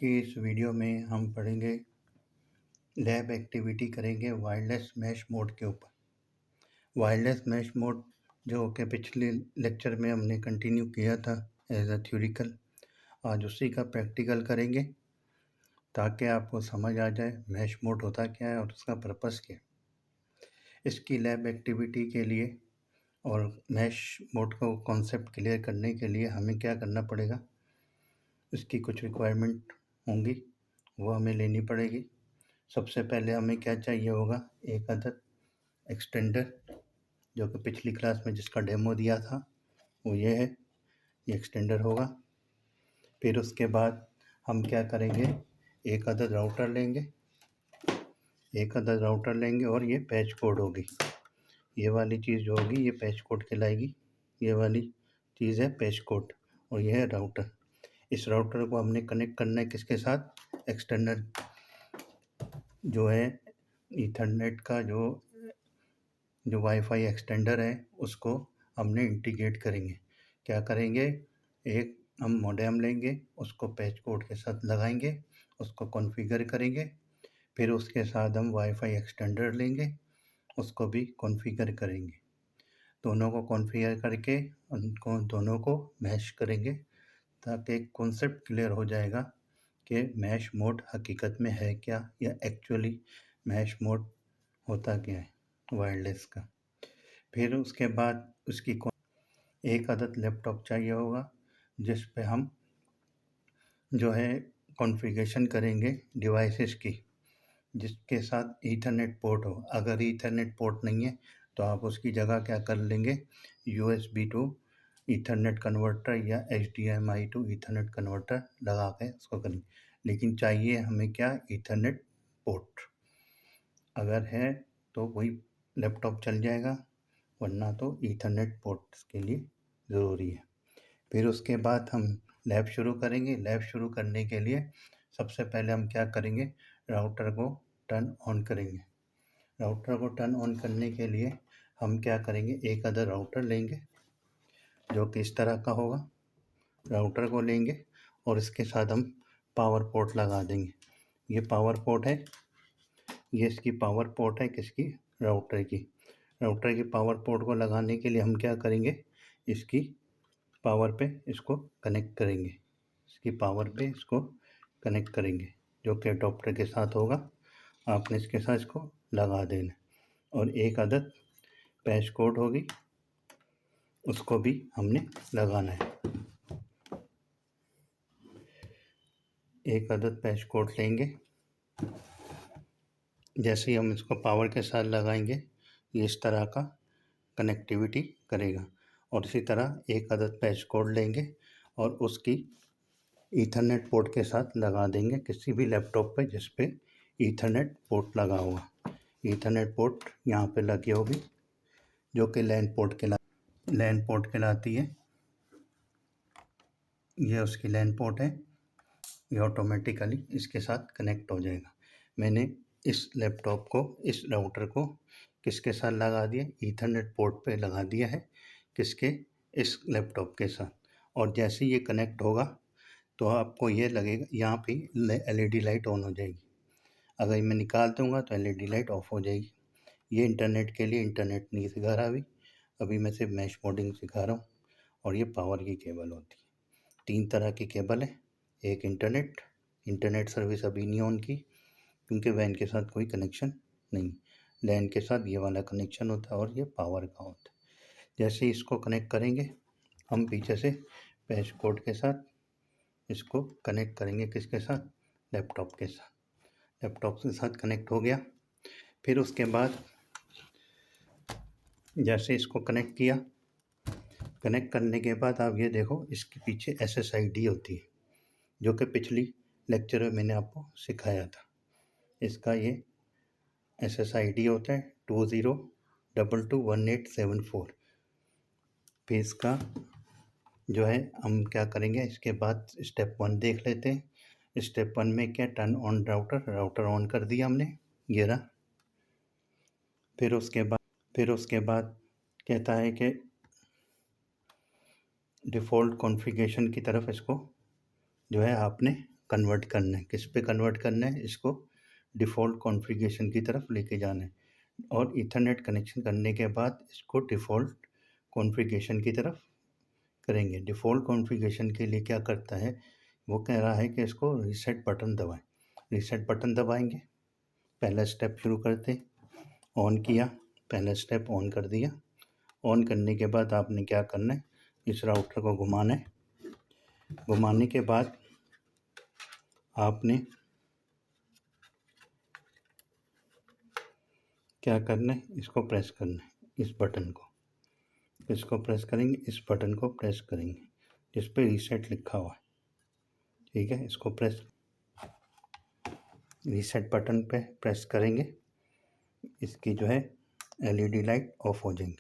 की इस वीडियो में हम पढ़ेंगे लैब एक्टिविटी करेंगे वायरलेस मैश मोड के ऊपर। वायरलेस मैश मोड जो कि पिछले लेक्चर में हमने कंटिन्यू किया था एज अ थ्योरिकल, आज उसी का प्रैक्टिकल करेंगे ताकि आपको समझ आ जाए मैश मोड होता क्या है और उसका पर्पस क्या है। इसकी लैब एक्टिविटी के लिए और मैश मोड को कॉन्सेप्ट क्लियर करने के लिए हमें क्या करना पड़ेगा, इसकी कुछ रिक्वायरमेंट होंगी, वो हमें लेनी पड़ेगी। सबसे पहले हमें क्या चाहिए होगा, एक अदद एक्सटेंडर, जो कि पिछली क्लास में जिसका डेमो दिया था वो ये है, ये एक्सटेंडर होगा। फिर उसके बाद हम क्या करेंगे, एक अदद राउटर लेंगे और ये पैच कोड होगी। ये वाली चीज़ जो होगी ये पैच कोड कहलाएगी। ये वाली चीज़ है पैच कोड और ये है राउटर। इस राउटर को हमने कनेक्ट करना है किसके साथ, एक्सटर्नल जो है ईथरनेट का जो वाईफाई एक्सटेंडर है उसको हमने इंटीग्रेट करेंगे। क्या करेंगे, एक हम मॉडेम लेंगे, उसको पैच कोड के साथ लगाएंगे, उसको कॉन्फ़िगर करेंगे। फिर उसके साथ हम वाईफाई एक्सटेंडर लेंगे, उसको भी कॉन्फ़िगर करेंगे। दोनों को कॉन्फ़िगर करके उनको दोनों को मैश करेंगे ताकि कॉन्सेप्ट क्लियर हो जाएगा कि मैश मोड हकीकत में है क्या या एक्चुअली मैश मोड होता क्या है वायरलेस का। फिर उसके बाद उसकी एक अदद लैपटॉप चाहिए होगा जिस पे हम जो है कॉन्फ़िगरेशन करेंगे डिवाइसेस की, जिसके साथ ईथरनेट पोर्ट हो। अगर ईथरनेट पोर्ट नहीं है तो आप उसकी जगह क्या कर लेंगे, USB टू ईथरनेट कन्वर्टर या HDMI टू ईथरनेट कन्वर्टर लगा के उसको करेंगे। लेकिन चाहिए हमें क्या, ईथरनेट पोर्ट। अगर है तो वही लैपटॉप चल जाएगा, वरना तो ईथरनेट पोर्ट के लिए ज़रूरी है। फिर उसके बाद हम लैब शुरू करेंगे। लैब शुरू करने के लिए सबसे पहले हम क्या करेंगे, राउटर को टर्न ऑन करेंगे। राउटर को टर्न ऑन करने के लिए हम क्या करेंगे, एक अदर राउटर लेंगे जो कि इस तरह का होगा। राउटर को लेंगे और इसके साथ हम पावर पोर्ट लगा देंगे। ये पावर पोर्ट है, ये इसकी पावर पोर्ट है किसकी, राउटर की। राउटर की पावर पोर्ट को लगाने के लिए हम क्या करेंगे, इसकी पावर पे इसको कनेक्ट करेंगे, इसकी पावर पे इसको कनेक्ट करेंगे जो कि अडॉप्टर के साथ होगा। आपने इसके साथ इसको लगा देना और एक अदद पैच कोड होगी, उसको भी हमने लगाना है। एक अदद पैच कोड लेंगे, जैसे ही हम इसको पावर के साथ लगाएंगे ये इस तरह का कनेक्टिविटी करेगा। और इसी तरह एक अदद पैच कोड लेंगे और उसकी ईथरनेट पोर्ट के साथ लगा देंगे किसी भी लैपटॉप पे जिस पे ईथरनेट पोर्ट लगा हुआ। ईथरनेट पोर्ट यहाँ पे लगी होगी जो कि लैन पोर्ट कहलाती है। ये उसकी लैन पोर्ट है, ये ऑटोमेटिकली इसके साथ कनेक्ट हो जाएगा। मैंने इस लैपटॉप को, इस राउटर को किसके साथ लगा दिया, ईथरनेट पोर्ट पे लगा दिया है, किसके, इस लैपटॉप के साथ। और जैसे ये कनेक्ट होगा तो आपको ये लगेगा यहाँ पे LED लाइट ऑन हो जाएगी। अगर मैं निकाल दूँगा तो LED लाइट ऑफ हो जाएगी। ये इंटरनेट के लिए, इंटरनेट नहीं सिखा रहा अभी मैं सिर्फ मैश मोडिंग सिखा रहा हूँ। और ये पावर की केबल होती है, 3 तरह की केबल है। एक इंटरनेट सर्विस अभी नहीं ऑन की क्योंकि वैन के साथ कोई कनेक्शन नहीं, लैन के साथ ये वाला कनेक्शन होता है और ये पावर का होता है। जैसे इसको कनेक्ट करेंगे हम पीछे से पैच कोड के साथ इसको कनेक्ट करेंगे, किसके साथ, लैपटॉप के साथ। लैपटॉप के साथ कनेक्ट हो गया। फिर उसके बाद जैसे इसको कनेक्ट किया, कनेक्ट करने के बाद आप ये देखो इसके पीछे SSID होती है जो कि पिछली लेक्चर में मैंने आपको सिखाया था। इसका ये SSID होता है 20221874। फिर इसका जो है हम क्या करेंगे, इसके बाद स्टेप 1 देख लेते हैं। स्टेप 1 में क्या, टर्न ऑन राउटर ऑन कर दिया हमने, ये रहा। फिर उसके बाद कहता है कि डिफ़ॉल्ट कॉन्फ़िगरेशन की तरफ इसको जो है आपने कन्वर्ट करना है। किस पे कन्वर्ट करना है? इसको डिफ़ॉल्ट कॉन्फ़िगरेशन की तरफ लेके जाना है और ईथरनेट कनेक्शन करने के बाद इसको डिफ़ॉल्ट कॉन्फ़िगरेशन की तरफ करेंगे। डिफ़ॉल्ट कॉन्फ़िगरेशन के लिए क्या करता है, वो कह रहा है कि इसको रीसेट बटन दबाएँ। रीसेट बटन दबाएँगे, पहला स्टेप शुरू करते, ऑन किया, पहला स्टेप ऑन कर दिया। ऑन करने के बाद आपने क्या करना है, इस राउटर को घुमाना है। घुमाने के बाद आपने क्या करना है, इसको प्रेस करना है, इस बटन को। इसको प्रेस करेंगे, इस बटन को प्रेस करेंगे जिस पे रीसेट लिखा हुआ है। ठीक है, इसको प्रेस, रीसेट बटन पे प्रेस करेंगे, इसकी जो है एलईडी लाइट ऑफ हो जाएंगी।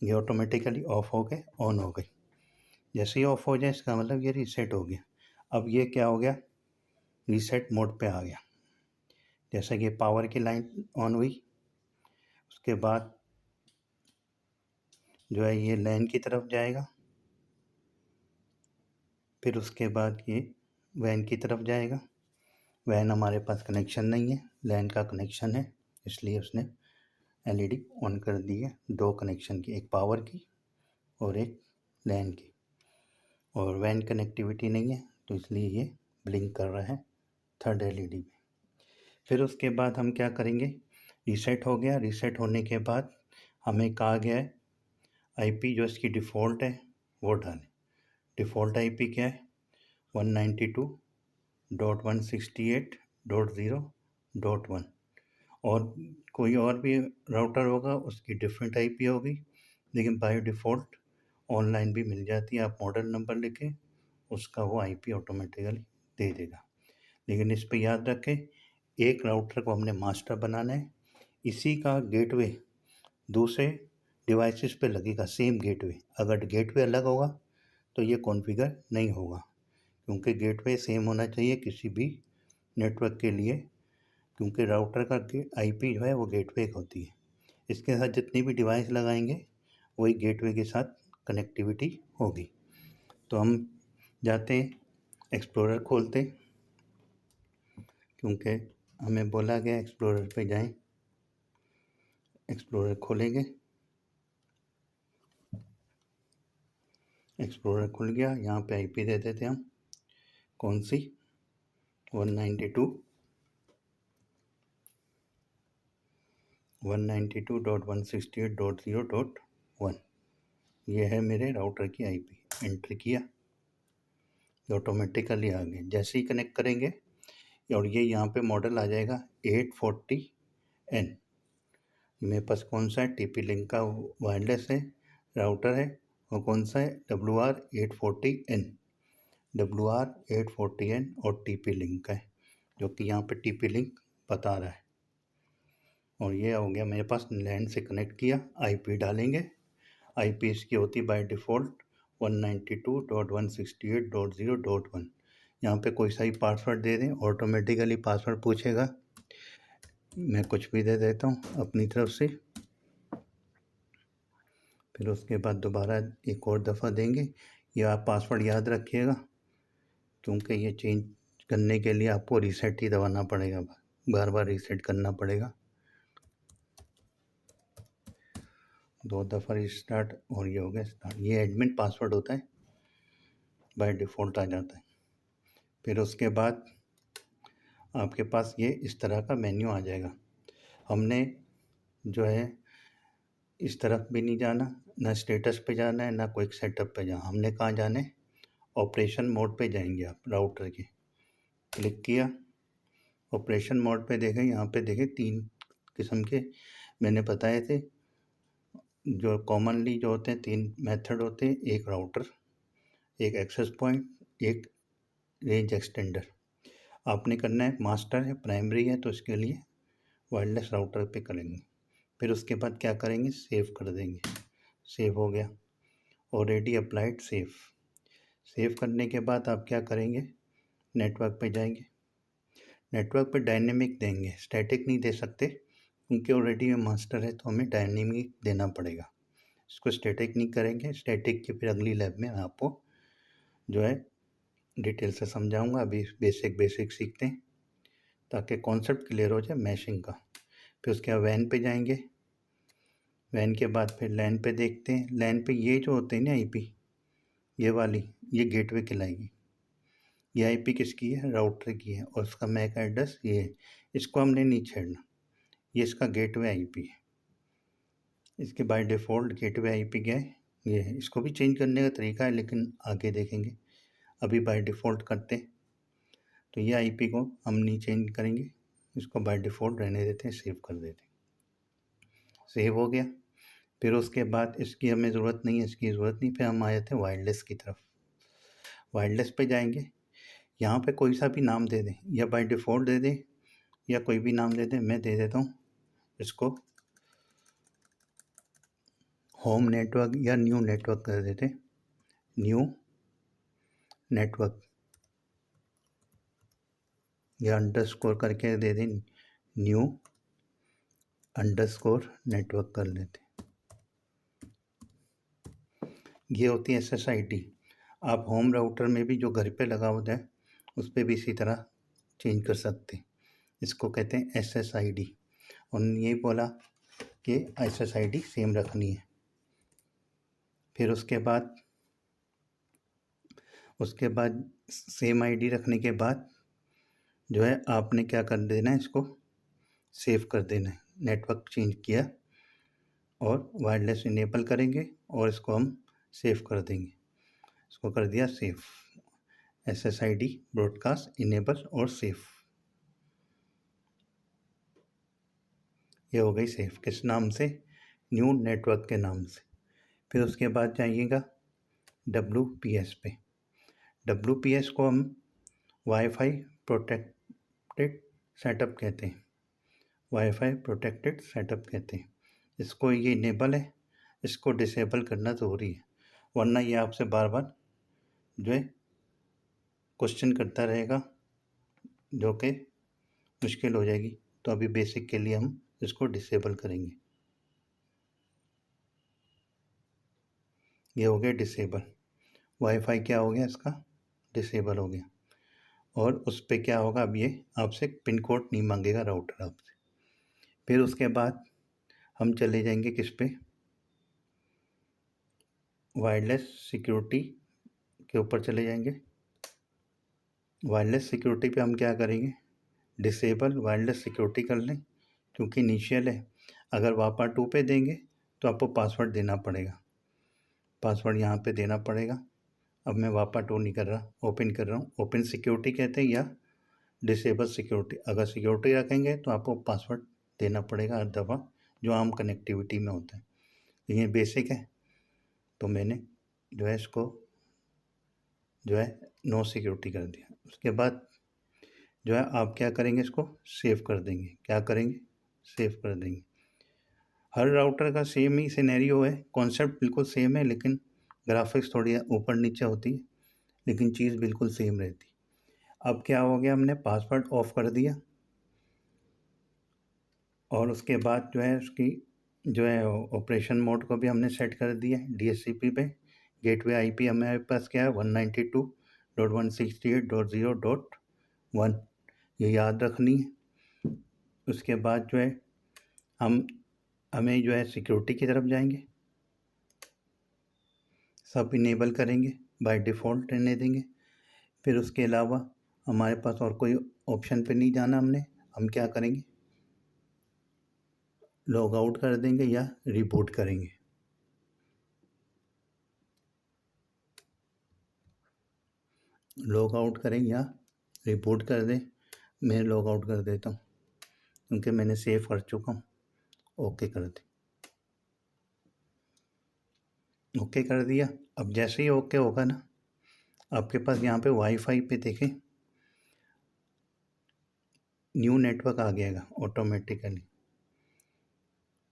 ये ऑटोमेटिकली ऑफ हो गए, ऑन हो गई। जैसे ही ऑफ हो जाए इसका मतलब ये रीसेट हो गया। अब ये क्या हो गया, रीसेट मोड पे आ गया। जैसे कि पावर की लाइन ऑन हुई, उसके बाद जो है ये लैन की तरफ जाएगा, फिर उसके बाद ये वैन की तरफ जाएगा। वैन हमारे पास कनेक्शन नहीं है, लैन का कनेक्शन है, इसलिए उसने एलईडी ऑन कर दी है। दो कनेक्शन की, एक पावर की और एक लैन की, और वैन कनेक्टिविटी नहीं है तो इसलिए ये ब्लिंक कर रहा है थर्ड एलईडी में। फिर उसके बाद हम क्या करेंगे, रीसेट हो गया। रीसेट होने के बाद हमें कहा गया है आईपी जो इसकी डिफ़ॉल्ट है वो डालें। डिफ़ॉल्ट आईपी क्या है, 192.168.0.1, और कोई और भी राउटर होगा उसकी डिफरेंट आईपी होगी, लेकिन बाय डिफ़ॉल्ट ऑनलाइन भी मिल जाती है। आप मॉडल नंबर लिखें, उसका वो आईपी ऑटोमेटिकली दे देगा। लेकिन इस पे याद रखें, एक राउटर को हमने मास्टर बनाना है, इसी का गेटवे दूसरे डिवाइसेस पे लगेगा, सेम गेटवे। अगर गेटवे अलग होगा तो ये कॉन्फ़िगर नहीं होगा, क्योंकि गेटवे सेम होना चाहिए किसी भी नेटवर्क के लिए, क्योंकि राउटर का आईपी जो है वो गेटवे होती है। इसके साथ जितनी भी डिवाइस लगाएंगे वही गेटवे के साथ कनेक्टिविटी होगी। तो हम जाते हैं, एक्सप्लोरर खोलते, क्योंकि हमें बोला गया एक्सप्लोरर पे जाएं। एक्सप्लोरर खोलेंगे, एक्सप्लोरर खुल गया। यहाँ पे आईपी दे देते हम, कौन सी, 192.168.0.1। ये है मेरे राउटर की आईपी। एंटर किया, ये ऑटोमेटिकली आ गए। जैसे ही कनेक्ट करेंगे और ये यहाँ पे मॉडल आ जाएगा 840N। मेरे पास कौन सा है, टीपी लिंक का वायरलेस है राउटर है, और कौन सा है, WR840N। WR840N और टीपी लिंक का है, जो कि यहाँ पे टीपी लिंक बता रहा है। और ये हो गया मेरे पास, लैन से कनेक्ट किया, आईपी डालेंगे। आईपी इसकी होती बाय डिफ़ॉल्ट 192.168.0.1। यहाँ पे कोई सा ही पासवर्ड दे दें, ऑटोमेटिकली पासवर्ड पूछेगा। मैं कुछ भी दे देता हूँ अपनी तरफ से। फिर उसके बाद दोबारा एक और दफ़ा देंगे। ये आप पासवर्ड याद रखिएगा, क्योंकि ये चेंज करने के लिए आपको रीसेट ही दबाना पड़ेगा, बार बार रीसेट करना पड़ेगा। 2 दफ़ा रिस्टार्ट, और ये हो गया स्टार्ट। ये एडमिन पासवर्ड होता है, बाय डिफ़ॉल्ट आ जाता है। फिर उसके बाद आपके पास ये इस तरह का मेन्यू आ जाएगा। हमने जो है इस तरफ भी नहीं जाना, ना स्टेटस पे जाना है, ना क्विक सेटअप पे जाना। हमने कहाँ जाना है, ऑपरेशन मोड पे जाएंगे आप राउटर के। क्लिक किया, ऑपरेशन मोड पे देखें, यहाँ पे देखें 3 किस्म के मैंने बताए थे, जो कॉमनली जो होते हैं 3 मेथड होते हैं, एक राउटर, एक एक्सेस पॉइंट, एक रेंज एक्सटेंडर। आपने करना है, मास्टर है, प्राइमरी है, तो इसके लिए वायरलेस राउटर पे करेंगे। फिर उसके बाद क्या करेंगे, सेव कर देंगे। सेव हो गया, ऑलरेडी अप्लाइड सेव। सेव करने के बाद आप क्या करेंगे, नेटवर्क पे जाएंगे। नेटवर्क पे डायनेमिक देंगे, स्टैटिक नहीं दे सकते, क्योंकि ऑलरेडी ये मास्टर है तो हमें डायनेमिक देना पड़ेगा। इसको स्टैटिक नहीं करेंगे, स्टैटिक की फिर अगली लैब में आपको जो है डिटेल से समझाऊंगा। अभी बेसिक सीखते हैं ताकि कॉन्सेप्ट क्लियर हो जाए मैशिंग का। फिर उसके बाद वैन पे जाएंगे, वैन के बाद फिर लैन पे देखते हैं। लैन पे ये जो होते हैं ना आईपी, ये वाली, ये गेटवे कहलाएगी। ये आईपी किसकी है? राउटर की है, और उसका मैक एड्रेस ये है। इसको हमने नहीं छेड़ना, ये इसका गेटवे आईपी है। इसके बाय डिफ़ॉल्ट गेटवे आईपी क्या है? ये है। इसको भी चेंज करने का तरीका है, लेकिन आगे देखेंगे। अभी बाय डिफ़ॉल्ट करते हैं, तो ये आईपी को हम नहीं चेंज करेंगे, इसको बाय डिफ़ॉल्ट रहने देते हैं, सेव कर देते हैं। सेव हो गया। फिर उसके बाद इसकी हमें ज़रूरत नहीं है, इसकी ज़रूरत नहीं। फिर हम आ जाते हैं वायरलेस की तरफ। वायरलेस पे जाएंगे, यहाँ पे कोई सा भी नाम दे दें, या बाय डिफ़ॉल्ट दे दें या कोई भी नाम दे दें। मैं दे देता हूँ इसको होम नेटवर्क या न्यू नेटवर्क कर देते। न्यू नेटवर्क या अंडरस्कोर करके दे दें, न्यू अंडरस्कोर नेटवर्क कर लेते। ये होती है SSID। आप होम राउटर में भी जो घर पे लगा होता है उस पर भी इसी तरह चेंज कर सकते हैं। इसको कहते हैं SSID। उन्होंने यही बोला कि SSID सेम रखनी है। फिर उसके बाद सेम आईडी रखने के बाद जो है आपने क्या कर देना है, इसको सेव कर देना है। नेटवर्क चेंज किया और वायरलेस इनेबल करेंगे और इसको हम सेव कर देंगे। इसको कर दिया सेव, SSID ब्रॉडकास्ट इनेबल और सेव। ये हो गई सेव। किस नाम से? न्यू नेटवर्क के नाम से। फिर उसके बाद जाइएगा WPS पे। WPS को हम वाईफाई प्रोटेक्टेड सेटअप कहते हैं। वाईफाई प्रोटेक्टेड सेटअप कहते हैं इसको। ये इनेबल है, इसको डिसेबल करना ज़रूरी है, वरना ये आपसे बार बार जो है क्वेश्चन करता रहेगा, जो कि मुश्किल हो जाएगी। तो अभी बेसिक के लिए हम इसको डिसेबल करेंगे। ये हो गया डिसेबल। वाईफाई क्या हो गया इसका? डिसेबल हो गया। और उस पर क्या होगा, अब ये आपसे पिन कोड नहीं मांगेगा राउटर आपसे। फिर उसके बाद हम चले जाएंगे किस पे? वायरलेस सिक्योरिटी के ऊपर चले जाएंगे। वायरलेस सिक्योरिटी पे हम क्या करेंगे? डिसेबल वायरलेस सिक्योरिटी कर लें, क्योंकि इनिशियल है। अगर वापा 2 पे देंगे तो आपको पासवर्ड देना पड़ेगा। पासवर्ड यहाँ पे देना पड़ेगा। अब मैं वापा 2 नहीं कर रहा, ओपन कर रहा हूँ। ओपन सिक्योरिटी कहते हैं या डिसेबल सिक्योरिटी। अगर सिक्योरिटी रखेंगे तो आपको पासवर्ड देना पड़ेगा हर दफ़ा, जो आम कनेक्टिविटी में होता है। ये बेसिक है, तो मैंने जो है इसको जो है नो सिक्योरिटी कर दिया। उसके बाद जो है आप क्या करेंगे, इसको सेव कर देंगे। क्या करेंगे? सेव कर देंगे। हर राउटर का सेम ही सिनेरियो है, कॉन्सेप्ट बिल्कुल सेम है, लेकिन ग्राफिक्स थोड़ी ऊपर नीचे होती है, लेकिन चीज़ बिल्कुल सेम रहती है। अब क्या हो गया, हमने पासवर्ड ऑफ कर दिया और उसके बाद जो है उसकी जो है ऑपरेशन मोड को भी हमने सेट कर दिया है DHCP पे। गेटवे आईपी हमारे पास क्या है? 192.168.0.1। ये याद रखनी है। उसके बाद जो है हमें जो है सिक्योरिटी की तरफ जाएंगे, सब इनेबल करेंगे, बाय डिफ़ॉल्ट रहने देंगे। फिर उसके अलावा हमारे पास और कोई ऑप्शन पे नहीं जाना हमने। हम क्या करेंगे? लॉग आउट कर देंगे या रिबूट करेंगे। लॉग आउट करें या रिबूट कर दें। मैं लॉग आउट कर देता हूँ, क्योंकि मैंने सेव कर चुका हूँ। ओके कर दें। ओके कर दिया। अब जैसे ही ओके होगा ना, आपके पास यहाँ पे वाईफाई पे देखें न्यू नेटवर्क आ गया ऑटोमेटिकली।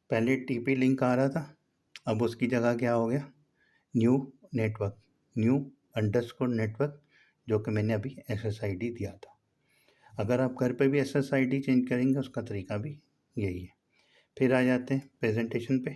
पहले TP लिंक आ रहा था, अब उसकी जगह क्या हो गया? New network, new underscore network, जो कि मैंने अभी SSID दिया था। अगर आप घर पे भी SSID चेंज करेंगे, उसका तरीका भी यही है। फिर आ जाते हैं प्रेजेंटेशन पे।